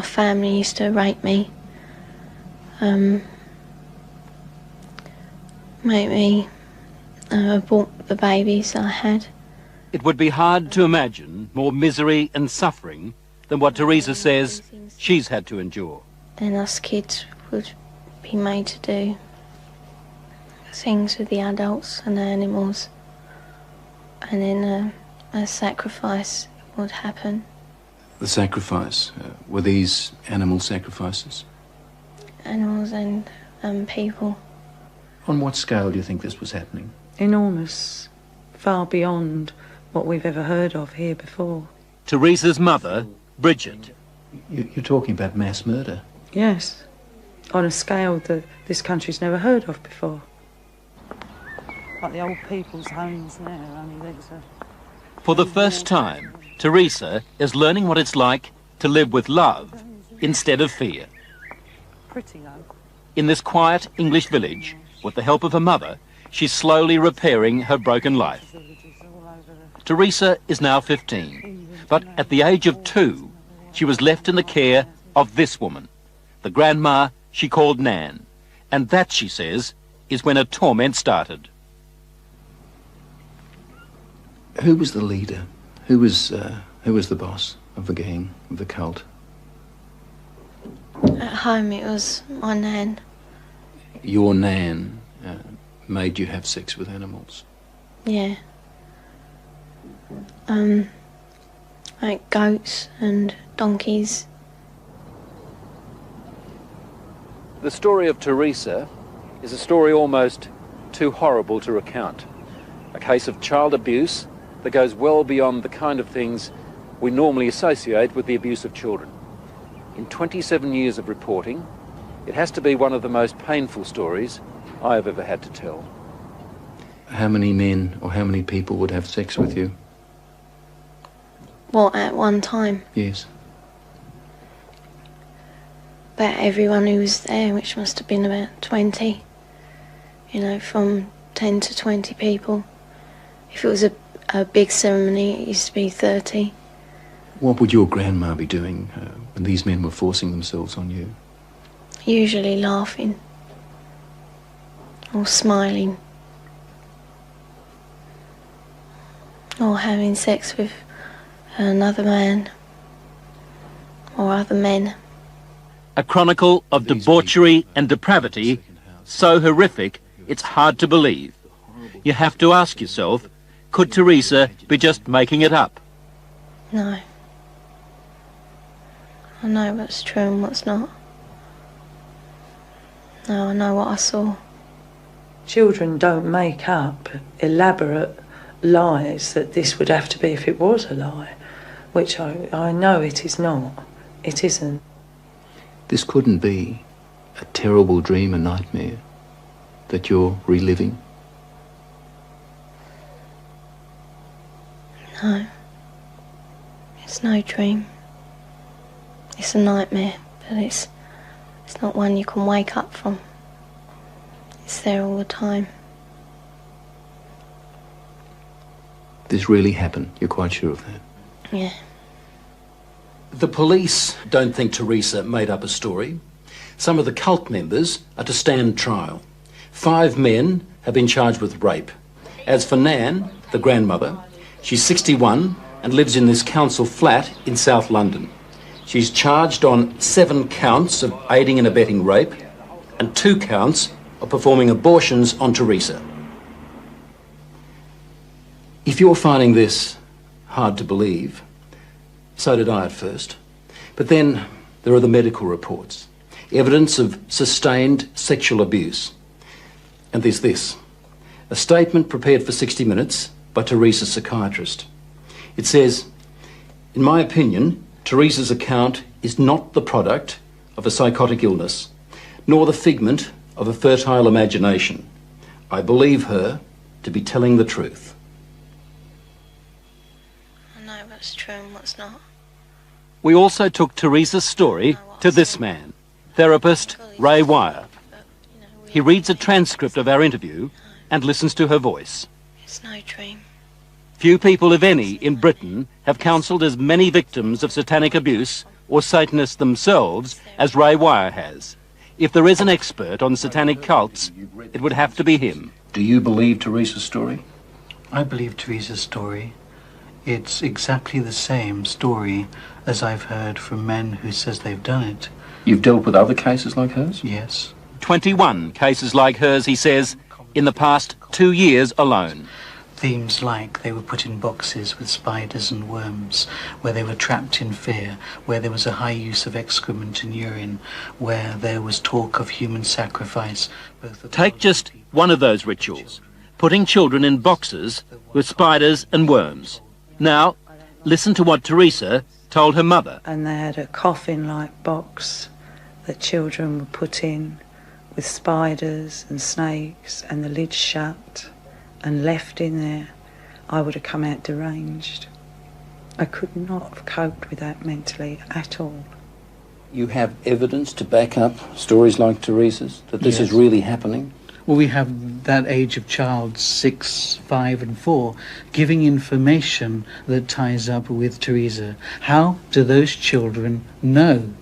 my family used to rape me, make me abort the babies I had. It would be hard to imagine more misery and suffering than what Teresa says she's had to endure. And us kids would be made to do things with the adults and the animals, and then a sacrifice would happen. The sacrifice, were these animal sacrifices? Animals and people. On what scale do you think this was happening? Enormous, far beyond what we've ever heard of here before. Teresa's mother, Bridget. You're talking about mass murder? Yes, on a scale that this country's never heard of before. Like the old people's homes there, only there's a... For the first time, Teresa is learning what it's like to live with love instead of fear. Pretty though. In this quiet English village, with the help of her mother, she's slowly repairing her broken life. Teresa is now 15, but at the age of 2, she was left in the care of this woman, the grandma she called Nan. And that, she says, is when her torment started. Who was the leader? Who was the boss of the gang, of the cult? At home it was my nan. Your Nan made you have sex with animals? Yeah. Like goats and donkeys. The story of Teresa is a story almost too horrible to recount. A case of child abuse that goes well beyond the kind of things we normally associate with the abuse of children. In 27 years of reporting, it has to be one of the most painful stories I have ever had to tell. How many men or how many people would have sex with you? What, at one time? Yes. About everyone who was there, which must have been about 20. You know, from 10 to 20 people. If it was a big ceremony, it used to be 30. What would your grandma be doing when these men were forcing themselves on you? Usually laughing. Or smiling. Or having sex with another man. Or other men. A chronicle of debauchery and depravity so horrific it's hard to believe. You have to ask yourself, could Teresa be just making it up? No. I know what's true and what's not. No, I know what I saw. Children don't make up elaborate lies that this would have to be if it was a lie, which I know it is not. It isn't. This couldn't be a terrible dream, a nightmare that you're reliving? No. It's no dream. It's a nightmare, but it's not one you can wake up from. It's there all the time. This really happened? You're quite sure of that? Yeah. The police don't think Teresa made up a story. Some of the cult members are to stand trial. 5 men have been charged with rape. As for Nan, the grandmother, she's 61 and lives in this council flat in South London. She's charged on 7 counts of aiding and abetting rape and 2 counts of performing abortions on Teresa. If you're finding this hard to believe, so did I at first. But then there are the medical reports, evidence of sustained sexual abuse. And there's this, a statement prepared for 60 Minutes by Teresa's psychiatrist. It says, "In my opinion, Teresa's account is not the product of a psychotic illness, nor the figment of a fertile imagination. I believe her to be telling the truth." I know what's true and what's not. We also took Teresa's story to this man, therapist Ray Wire. He reads a transcript of our interview and listens to her voice. It's no dream. Few people, if any, in Britain have counselled as many victims of satanic abuse or Satanists themselves, as Ray Wire has. If there is an expert on satanic cults, it would have to be him. Do you believe Teresa's story? I believe Teresa's story. It's exactly the same story as I've heard from men who says they've done it. You've dealt with other cases like hers? Yes. 21 cases like hers, he says, in the past 2 years alone. Themes like they were put in boxes with spiders and worms, where they were trapped in fear, where there was a high use of excrement and urine, where there was talk of human sacrifice. Take just one of those rituals, putting children in boxes with spiders and worms. Now, listen to what Teresa told her mother. And they had a coffin-like box that children were put in with spiders and snakes and the lid shut and left in there. I would have come out deranged. I could not have coped with that mentally at all. You have evidence to back up stories like Teresa's, that this is really happening? Well, we have that age of child, 6, 5 and 4, giving information that ties up with Teresa. How do those children know?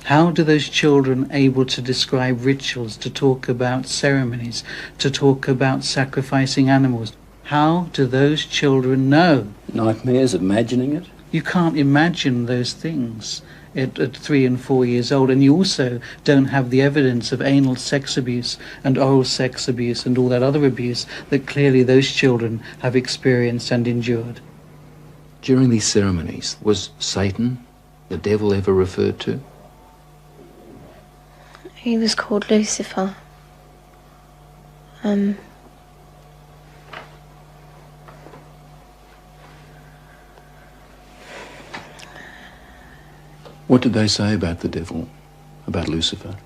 How do those children able to describe rituals, to talk about ceremonies, to talk about sacrificing animals? How do those children know? Nightmares, imagining it? You can't imagine those things at 3 and 4 years old, and you also don't have the evidence of anal sex abuse and oral sex abuse and all that other abuse that clearly those children have experienced and endured. During these ceremonies, was Satan, the devil, ever referred to? He was called Lucifer. What did they say about the devil, about Lucifer?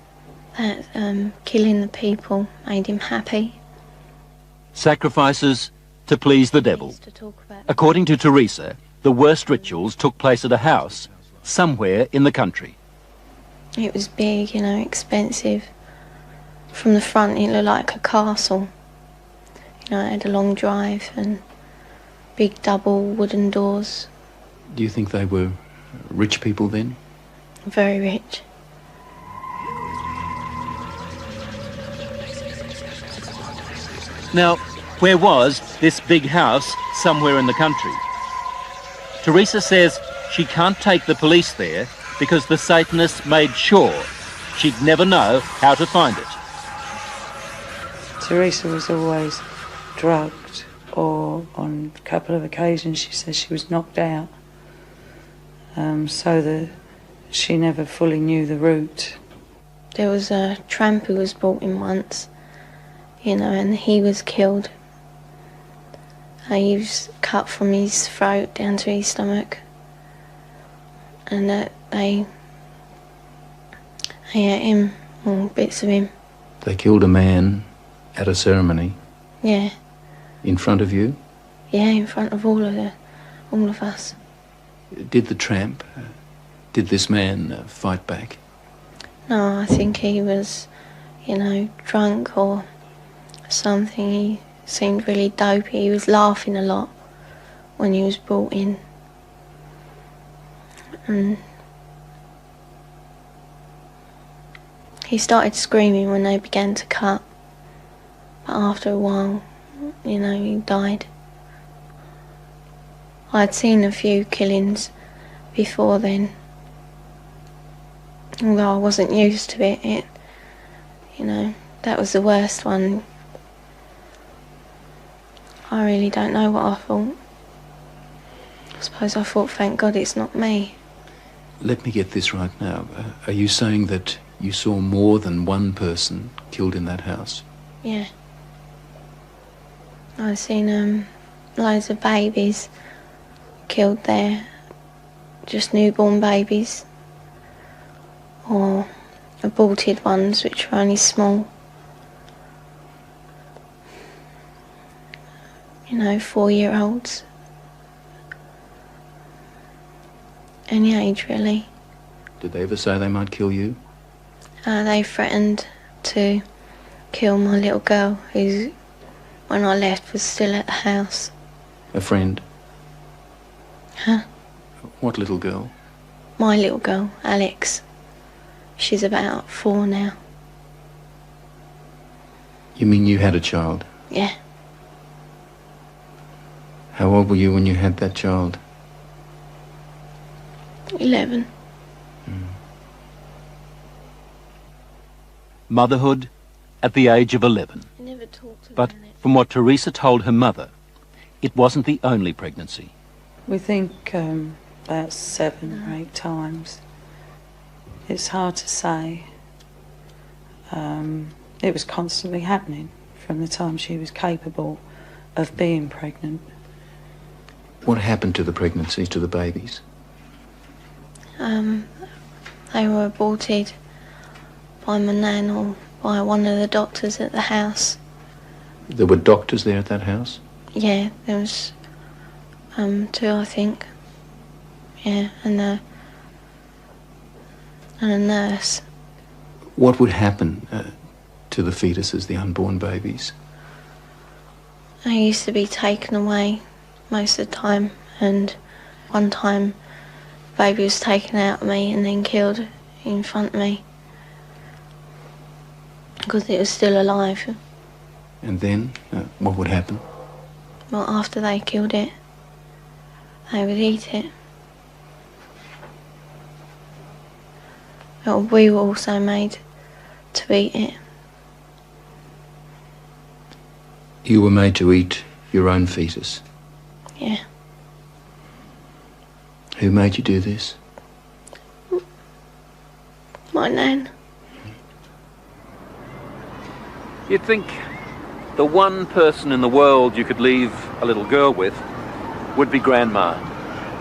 That killing the people made him happy. Sacrifices to please the devil. To talk about According to Teresa, the worst rituals took place at a house somewhere in the country. it was big, you know, expensive. From the front it looked like a castle. You know, it had a long drive and big double wooden doors. Do you think they were rich people then? Very rich. Now, where was this big house somewhere in the country? Teresa says she can't take the police there because the Satanists made sure she'd never know how to find it. Teresa was always drugged, or on a couple of occasions she says she was knocked out, so that she never fully knew the route. There was a tramp who was brought in once, you know, and he was killed. He was cut from his throat down to his stomach, and they ate him, or bits of him. They killed a man at a ceremony? Yeah. In front of you? Yeah, in front of all of us. Did the tramp, did this man fight back? No, I think he was, you know, drunk or something. He seemed really dopey. He was laughing a lot when he was brought in. And he started screaming when they began to cut. But after a while, you know, he died. I'd seen a few killings before then. Although I wasn't used to it, you know, that was the worst one. I really don't know what I thought. I suppose I thought, thank God it's not me. Let me get this right now. Are you saying that you saw more than one person killed in that house? Yeah. I've seen loads of babies killed there, just newborn babies, or aborted ones which were only small. You know, 4-year-olds. Any age, really. Did they ever say they might kill you? They threatened to kill my little girl, who, when I left, was still at the house. A friend? Huh? What little girl? my little girl, Alex. She's about 4 now. You mean you had a child? Yeah. How old were you when you had that child? 11. Motherhood at the age of 11. I never talked But about it. from what Teresa told her mother, it wasn't the only pregnancy. We think about 7 or 8 times. It's hard to say. It was constantly happening from the time she was capable of being pregnant. What happened to the pregnancies, to the babies? They were aborted by my nan or by one of the doctors at the house. There were doctors there at that house? Yeah, there was 2, I think. Yeah, and a nurse. What would happen to the fetuses, the unborn babies? I used to be taken away most of the time, and one time baby was taken out of me and then killed in front of me because it was still alive. And then, what would happen? Well, after they killed it, they would eat it. Well, we were also made to eat it. You were made to eat your own fetus. Yeah. Who made you do this? My nan. You'd think the one person in the world you could leave a little girl with would be Grandma.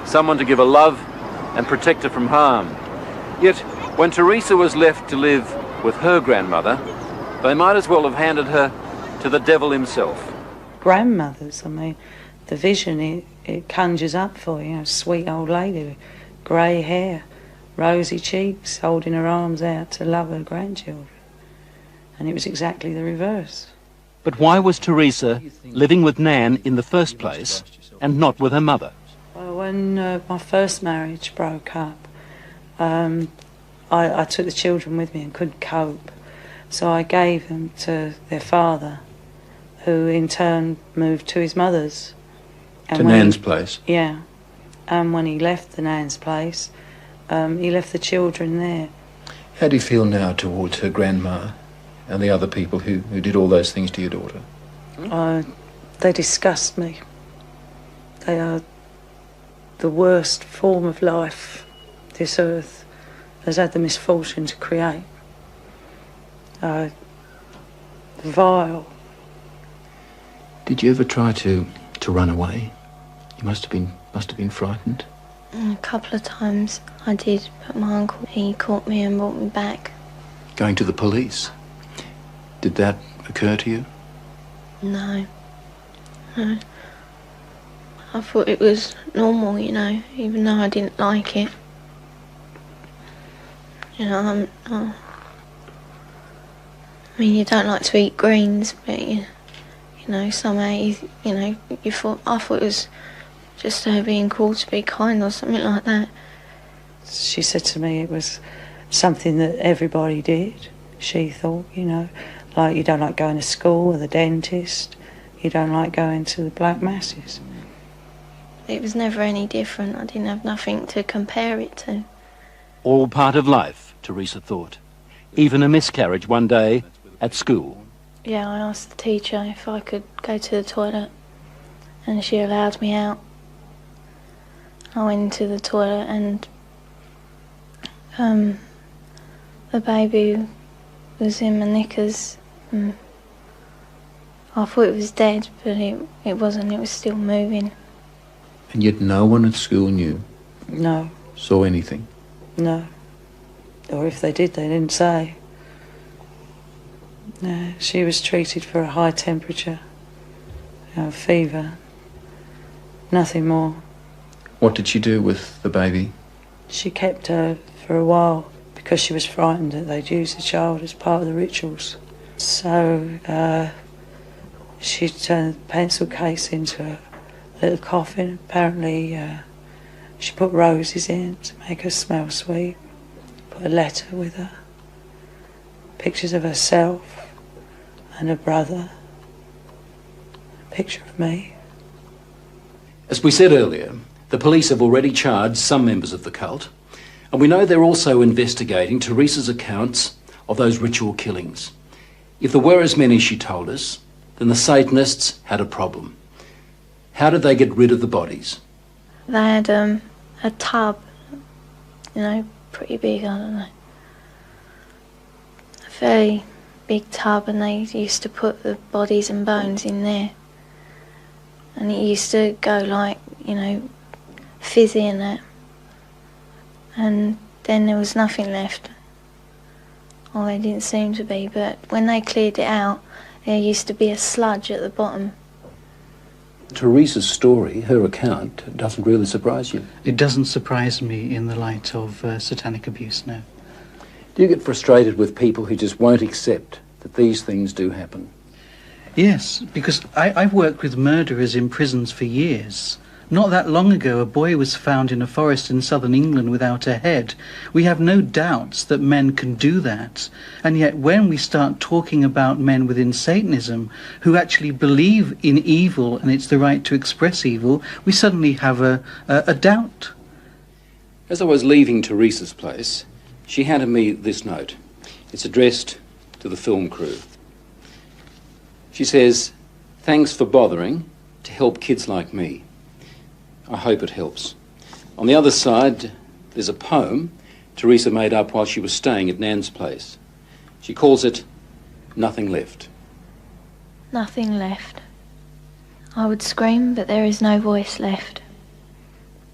Someone to give her love and protect her from harm. Yet, when Teresa was left to live with her grandmother, they might as well have handed her to the devil himself. Grandmothers, I mean, the vision it conjures up for you, sweet old lady with grey hair, rosy cheeks, holding her arms out to love her grandchildren. And it was exactly the reverse. But why was Teresa living with Nan in the first place and not with her mother? Well, when my first marriage broke up, I took the children with me and couldn't cope. So I gave them to their father, who in turn moved to his mother's. And To Nan's place? Yeah. And when he left the Nan's place, he left the children there. How do you feel now towards her grandma and the other people who did all those things to your daughter? They disgust me. They are the worst form of life this earth has had the misfortune to create. Vile. Did you ever try to run away? You must have been frightened. A couple of times I did, but my uncle, he caught me and brought me back. Going to the police? Did that occur to you? No. No. I thought it was normal, you know, even though I didn't like it. You know, I mean, you don't like to eat greens, but you know, somehow I thought it was just her being called to be kind or something like that. She said to me it was something that everybody did, she thought, you know, like you don't like going to school or the dentist, you don't like going to the black masses. It was never any different. I didn't have nothing to compare it to. All part of life, Teresa thought. Even a miscarriage one day at school. Yeah, I asked the teacher if I could go to the toilet, and she allowed me out. I went into the toilet and the baby was in my knickers. I thought it was dead, but it wasn't. It was still moving. And yet no one at school knew? No. Saw anything? No. Or if they did, they didn't say. No, she was treated for a high temperature, fever, nothing more. What did she do with the baby? She kept her for a while because she was frightened that they'd use the child as part of the rituals. So she turned the pencil case into a little coffin. Apparently She put roses in to make her smell sweet, put a letter with her, pictures of herself and her brother, a picture of me. As we said earlier, the police have already charged some members of the cult, and we know they're also investigating Teresa's accounts of those ritual killings. If there were as many as she told us, then the Satanists had a problem. How did they get rid of the bodies? They had a tub, you know, pretty big, I don't know. A very big tub, and they used to put the bodies and bones in there. And it used to go like, you know, fizzy and that. And then there was nothing left. Or there didn't seem to be, but when they cleared it out, there used to be a sludge at the bottom. Teresa's story, her account, doesn't really surprise you. It doesn't surprise me in the light of satanic abuse, no. Do you get frustrated with people who just won't accept that these things do happen? Yes, because I've worked with murderers in prisons for years. Not that long ago, a boy was found in a forest in southern England without a head. We have no doubts that men can do that. And yet when we start talking about men within Satanism who actually believe in evil and it's the right to express evil, we suddenly have a doubt. As I was leaving Teresa's place, she handed me this note. It's addressed to the film crew. She says, "Thanks for bothering to help kids like me. I hope it helps." On the other side, there's a poem Teresa made up while she was staying at Nan's place. She calls it Nothing Left. Nothing left. I would scream, but there is no voice left.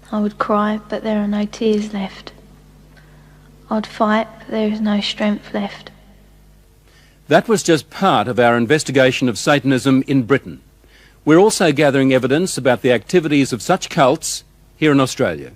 I would cry, but there are no tears left. I'd fight, but there is no strength left. That was just part of our investigation of Satanism in Britain. We're also gathering evidence about the activities of such cults here in Australia.